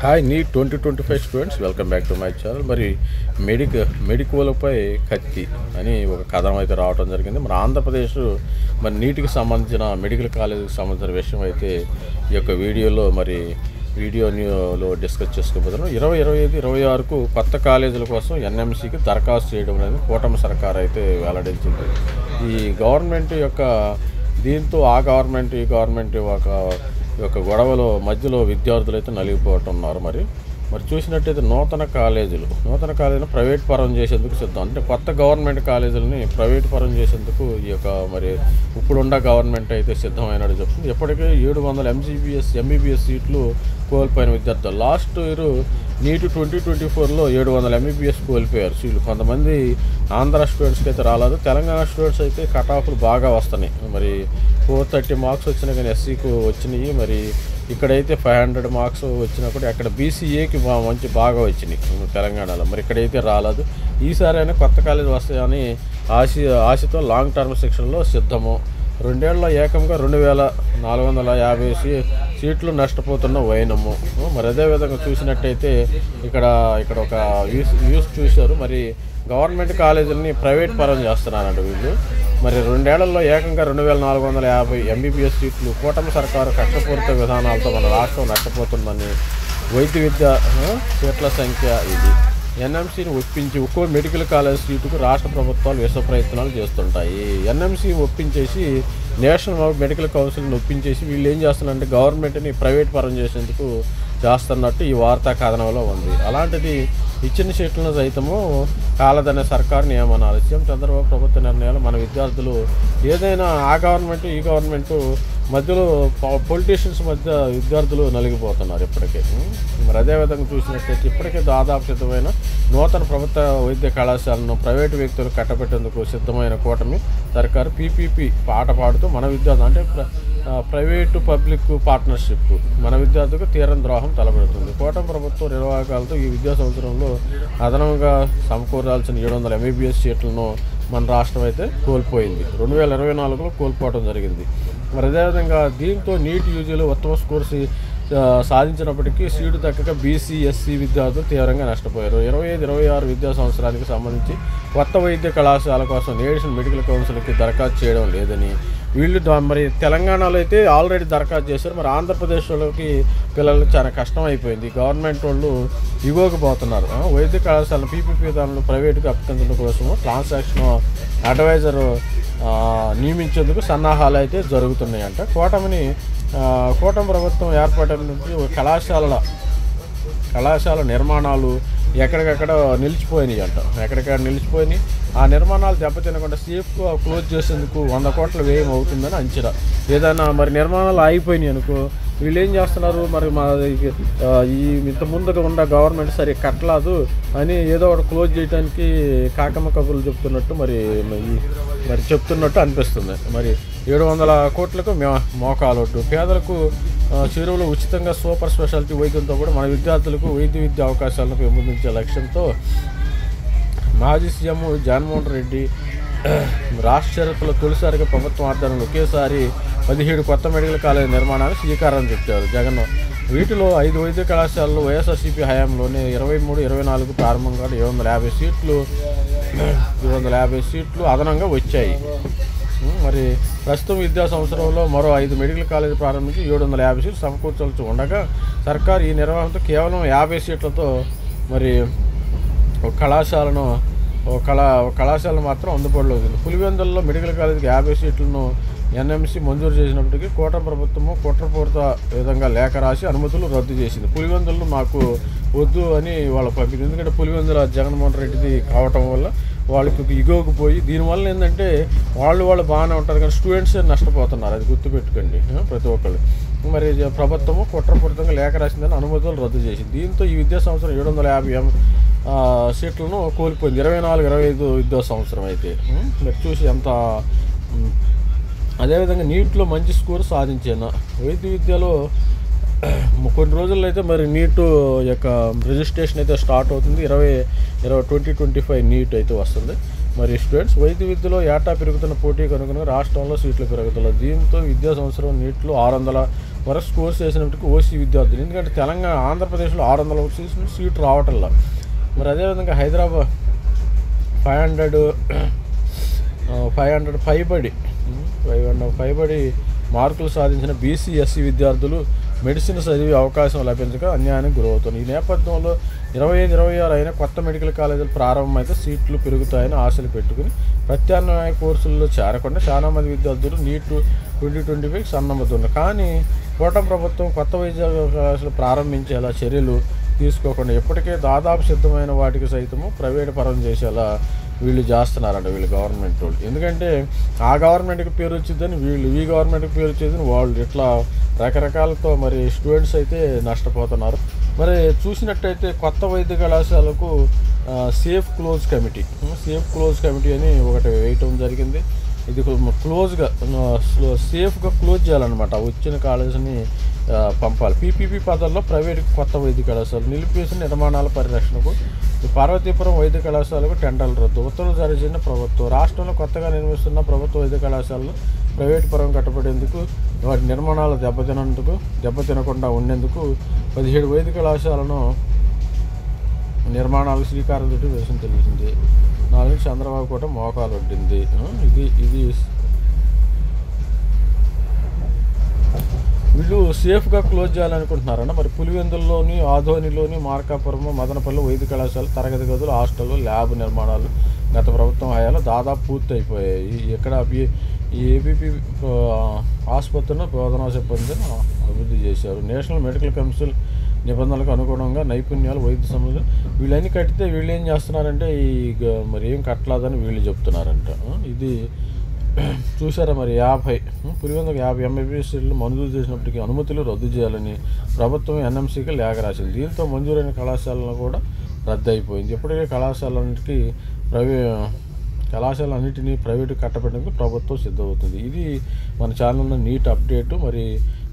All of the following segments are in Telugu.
Hi NEET 2025 students, welcome back to my channel. మరి మెడికోలపై కత్తి అని ఒక కథనం అయితే రావడం జరిగింది. మరి ఆంధ్రప్రదేశ్ మరి నీటికి సంబంధించిన మెడికల్ కాలేజీకి సంబంధించిన విషయం అయితే ఈ యొక్క వీడియోలో డిస్కస్ చేసుకోబోతున్నాం. 2025-26కు కొత్త కాలేజీల కోసం ఎన్ఎంసీకి దరఖాస్తు చేయడం అనేది కూటమి సర్కార్ అయితే వెల్లడించింది. ఈ గవర్నమెంట్ యొక్క దీంతో ఆ గవర్నమెంట్ ఈ గవర్నమెంట్ ఒక గొడవలో మధ్యలో విద్యార్థులు అయితే నలిగిపోవటం ఉన్నారు. మరి చూసినట్టయితే నూతన కాలేజీలు ప్రైవేట్ పరం చేసేందుకు సిద్ధం. అంటే కొత్త గవర్నమెంట్ కాలేజీలని ప్రైవేట్ పరం చేసేందుకు ఈ యొక్క ఇప్పుడున్న గవర్నమెంట్ అయితే సిద్ధమైనట్టు చెప్తుంది. ఇప్పటికే 700 ఎంబీబీఎస్ సీట్లు కోల్పోయిన విద్యార్థులు. లాస్ట్ ఇయర్ నీట్ 2024లో 700 ఎంబీబీఎస్ కోల్పోయారు సీట్లు. కొంతమంది ఆంధ్ర స్టూడెంట్స్కి అయితే రాలేదు. తెలంగాణ స్టూడెంట్స్ అయితే కట్ ఆఫ్లు బాగా వస్తున్నాయి. 430 మార్క్స్ వచ్చినా కానీ ఎస్సీకి వచ్చినాయి. ఇక్కడైతే 500 మార్క్స్ వచ్చినా కూడా అక్కడ బీసీఏకి బాగా వచ్చినాయి తెలంగాణలో. ఇక్కడైతే రాలేదు. ఈసారి అయినా కొత్త కాలేజీ వస్తాయని ఆశతో లాంగ్ టర్మ్ సెక్షన్లో సిద్ధము. 2 ఏళ్ళలో ఏకంగా 2450 సీట్లు నష్టపోతున్న వైనము. అదేవిధంగా చూసినట్టయితే ఇక్కడ ఒక న్యూస్ చూశారు. గవర్నమెంట్ కాలేజీలని ప్రైవేట్ పరం చేస్తున్నారంట వీళ్ళు. 2 ఏళ్లలో ఏకంగా 2450 ఎంబీబీఎస్ సీట్లు. కూటమి సర్కారు కక్షపూరిత విధానాలతో మన రాష్ట్రం నష్టపోతుందని వైద్య విద్యా సీట్ల సంఖ్య ఇది. ఎన్ఎంసీని ఒప్పించి ఒక్కో మెడికల్ కాలేజ్ సీటుకు రాష్ట్ర ప్రభుత్వాలు విశ్వ ప్రయత్నాలు చేస్తుంటాయి. ఎన్ఎంసీ ఒప్పించేసి నేషనల్ మెడికల్ కౌన్సిల్ని ఒప్పించేసి వీళ్ళు ఏం చేస్తున్నారంటే గవర్నమెంట్ని ప్రైవేట్ పరం చేసేందుకు చేస్తున్నట్టు ఈ వార్తా కథనంలో ఉంది. అలాంటిది ఇచ్చిన సీట్లను సైతము కాలదనే సర్కారు నియమనాలు. సీఎం చంద్రబాబు ప్రభుత్వ నిర్ణయాలు మన విద్యార్థులు ఏదైనా ఆ గవర్నమెంట్ ఈ గవర్నమెంట్ మధ్యలో పొలిటీషియన్స్ మధ్య విద్యార్థులు నలిగిపోతున్నారు ఇప్పటికే. అదేవిధంగా చూసినట్లయితే ఇప్పటికే దాదాపు సిద్ధమైన నూతన ప్రభుత్వ వైద్య కళాశాలను ప్రైవేటు వ్యక్తులు కట్టబెట్టేందుకు సిద్ధమైన కూటమి సర్కారు పీపీపీ పాట పాడుతూ మన విద్యార్థులు అంటే ప్రైవేటు పబ్లిక్ పార్ట్నర్షిప్ మన విద్యార్థులకు తీరం ద్రోహం తలపెడుతుంది. కూటమి ప్రభుత్వ నిర్వాహకాలతో ఈ విద్యా సంవత్సరంలో అదనంగా సమకూరాల్సిన 700 ఎంబీబీఎస్ సీట్లను మన రాష్ట్రం అయితే కోల్పోయింది. 2024లో కోల్పోవడం జరిగింది. అదేవిధంగా దీంతో నీట్ యూజీలో ఉత్తమ స్కోర్ సాధించినప్పటికీ సీటు దక్కక బీసీ ఎస్సీ విద్యార్థులు తీవ్రంగా నష్టపోయారు. 25-26 విద్యా సంవత్సరానికి సంబంధించి కొత్త వైద్య కళాశాల కోసం నేషనల్ మెడికల్ కౌన్సిల్కి దరఖాస్తు చేయడం లేదని వీళ్ళు తెలంగాణలో అయితే ఆల్రెడీ దరఖాస్తు చేశారు. ఆంధ్రప్రదేశ్లోకి పిల్లలకు చాలా కష్టం అయిపోయింది. గవర్నమెంట్ వాళ్ళు ఇగోకి పోతున్నారు. వైద్య కళాశాల పీపీపీ విధానంలో ప్రైవేటుగా అప్పగించడం కోసము ట్రాన్సాక్షన్ అడ్వైజర్ నియమించేందుకు సన్నాహాలు అయితే జరుగుతున్నాయంట. కూటమి ప్రభుత్వం ఏర్పాటైన నుంచి కళాశాల నిర్మాణాలు ఎక్కడికక్కడ నిలిచిపోయినాయి అంట. ఆ నిర్మాణాలు దెబ్బతినకుండా సేఫ్గా క్లోజ్ చేసేందుకు 100 కోట్ల వ్యయం అవుతుందని అంచనా. ఏదైనా నిర్మాణాలు ఆగిపోయినాయి అనుకో వీళ్ళు ఏం చేస్తున్నారు, ఇంత ముందుగా ఉన్న గవర్నమెంట్ సరే కట్టలేదు అని ఏదో ఒకటి క్లోజ్ చేయడానికి కాకమ్మ కబుర్లు చెప్తున్నట్టు చెప్తున్నట్టు అనిపిస్తుంది. 700 కోట్లకు మోకాలొట్టు. పేదలకు చెరువులు ఉచితంగా సూపర్ స్పెషాలిటీ వైద్యంతో కూడా మన విద్యార్థులకు వైద్య విద్యా అవకాశాలను పెంపొందించే లక్ష్యంతో మాజీ సీఎం జగన్మోహన్ రెడ్డి రాష్ట్ర చరిత్రలో తొలిసారిగా ప్రభుత్వం ఆధ్వర్యంలో ఒకేసారి 17 కొత్త మెడికల్ కాలేజీ నిర్మాణానికి శ్రీకారం చుట్టారు జగన్. వీటిలో 5 వైద్య కళాశాలలు వైఎస్ఆర్సీపీ హయాంలోనే 23-24 ప్రారంభంగా 750 సీట్లు అదనంగా వచ్చాయి. ప్రస్తుతం విద్యా సంవత్సరంలో మరో 5 మెడికల్ కాలేజీ ప్రారంభించి 750 సీట్లు సమకూర్చాల్సి ఉండగా సర్కారు ఈ నిర్వహణతో కేవలం 50 సీట్లతో ఒక కళాశాలను మాత్రం అందుబాటులో ఉంది. పులివెందులలో మెడికల్ కాలేజీకి 50 సీట్లను ఎన్ఎంసీ మంజూరు చేసినప్పటికీ కూటమి ప్రభుత్వము కుట్రపూరిత విధంగా లేఖ రాసి అనుమతులు రద్దు చేసింది. పులివెందులు మాకు వద్దు అని వాళ్ళు పంపింది. ఎందుకంటే పులివెందుల జగన్మోహన్ రెడ్డిది కావటం వల్ల వాళ్ళకి ఇగోకి పోయి దీనివల్ల ఏంటంటే వాళ్ళు బాగానే ఉంటారు కానీ స్టూడెంట్సే నష్టపోతున్నారు. అది గుర్తుపెట్టుకోండి ప్రతి ఒక్కళ్ళు. ప్రభుత్వము కుట్రపూరితంగా లేఖ రాసిందని అనుమతులు రద్దు చేసింది. దీంతో ఈ విద్యా సంవత్సరం 750 సీట్లను కోల్పోయింది. 24-25 విద్యా సంవత్సరం అయితే చూసి ఎంత. అదేవిధంగా నీట్లో మంచి స్కోర్ సాధించాను. వైద్య విద్యలో కొన్ని రోజుల్లో అయితే నీటు యొక్క రిజిస్ట్రేషన్ అయితే స్టార్ట్ అవుతుంది. 2025 నీట్ అయితే వస్తుంది. స్టూడెంట్స్ వైద్య విద్యలో ఏటా పెరుగుతున్న పోటీ కనుక రాష్ట్రంలో సీట్లు పెరుగుతున్నారు. దీంతో విద్యా సంవత్సరం నీట్లో వరకు స్కోర్ చేసినప్పటికీ ఓసీ విద్యార్థులు. ఎందుకంటే తెలంగాణ ఆంధ్రప్రదేశ్లో 600 సీటు రావటంలా. మరి అదేవిధంగా హైదరాబాద్ 500 పైబడి మార్కులు సాధించిన బీసీ ఎస్సీ విద్యార్థులు మెడిసిన్ చదివే అవకాశం లభించక అన్యాయానికి గురవుతుంది. ఈ నేపథ్యంలో 25-26 అయినా కొత్త మెడికల్ కాలేజీలు ప్రారంభమైతే సీట్లు పెరుగుతాయని ఆశలు పెట్టుకుని ప్రత్యామ్నాయ కోర్సుల్లో చేరకుండా చాలామంది విద్యార్థులు నీట్ 2025 సన్నద్ధున్నారు. కానీ కూటమి ప్రభుత్వం కొత్త వైద్య కళాశాలలు ప్రారంభించేలా చర్యలు తీసుకోకుండా ఇప్పటికే దాదాపు సిద్ధమైన వాటికి సైతము ప్రైవేటు పరం చేసేలా వీళ్ళు చేస్తున్నారంట, వీళ్ళు గవర్నమెంట్ వాళ్ళు. ఎందుకంటే ఆ గవర్నమెంట్కి పేరు వచ్చిందని వీళ్ళు, ఈ గవర్నమెంట్కి పేరు వచ్చేదని వాళ్ళు, ఇట్లా రకరకాలతో మరి స్టూడెంట్స్ అయితే నష్టపోతున్నారు. మరి చూసినట్టయితే కొత్త వైద్య కళాశాలకు సేఫ్ క్లోజ్ కమిటీ అని ఒకటి వేయటం జరిగింది. ఇది క్లోజ్గా సేఫ్గా క్లోజ్ చేయాలన్నమాట. వచ్చిన కాలేజీని పంపాలి. పీపీపీ పదాల్లో ప్రైవేటు కొత్త వైద్య కళాశాలలు నిలిపివేసిన నిర్మాణాల పరిరక్షణకు పార్వతీపురం వైద్య కళాశాలకు టెండర్లు రద్దు. ఉత్తర్వులు జారీ చేసిన ప్రభుత్వం. రాష్ట్రంలో కొత్తగా నిర్మిస్తున్న ప్రభుత్వ వైద్య కళాశాలలు ప్రైవేటు పరం కట్టబడేందుకు, వాటి నిర్మాణాలు దెబ్బతినకుండా ఉండేందుకు 17 వైద్య కళాశాలను నిర్మాణాలకు శ్రీకారం చుట్టూ వేసిన తెలిసింది. 4 చంద్రబాబు కూడా మోకాలు వడ్డింది. ఇది వీళ్ళు సేఫ్గా క్లోజ్ చేయాలనుకుంటున్నారన్న. మరి పులివెందుల్లోని, ఆదోనిలోని, మార్కాపురం, మదనపల్లి వైద్య కళాశాల తరగతి గదులు, హాస్టళ్ళు, ల్యాబ్ నిర్మాణాలు గత ప్రభుత్వం హయాంలో దాదాపు పూర్తి అయిపోయాయి. ఇక్కడ ఈ ఏబీపీ ఆసుపత్రిలో బోధనా సిబ్బందిని అభివృద్ధి చేశారు. నేషనల్ మెడికల్ కౌన్సిల్ నిబంధనలకు అనుగుణంగా నైపుణ్యాలు, వైద్య సంబంధం వీళ్ళని కట్టితే వీళ్ళు ఏం చేస్తున్నారంటే మరి ఏం కట్టలేదని వీళ్ళు చెప్తున్నారంట. ఇది చూసారా మరి 50 పులివెందుకు 50 ఎంబీబీఎస్ సీట్లు మంజూరు చేసినప్పటికీ అనుమతులు రద్దు చేయాలని ప్రభుత్వం ఎన్ఎంసీకి లేఖ రాసింది. దీంతో మంజూరైన కళాశాలను కూడా రద్దు అయిపోయింది. ఇప్పటికే కళాశాలన్నింటినీ ప్రైవేటు కట్టబెట్టడానికి ప్రభుత్వం సిద్ధమవుతుంది. ఇది మన ఛానల్లో నీట్ అప్డేటు.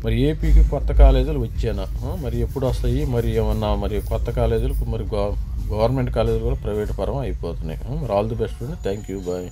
మరి ఏపీకి కొత్త కాలేజీలు వచ్చానా, మరి ఎప్పుడు వస్తాయి, మరి ఏమన్నా మరి కొత్త కాలేజీలు, మరి గవర్నమెంట్ కాలేజీలు కూడా ప్రైవేటు పరం అయిపోతున్నాయి. మరి ఆల్ ది బెస్ట్ అండి. Thank you, bye.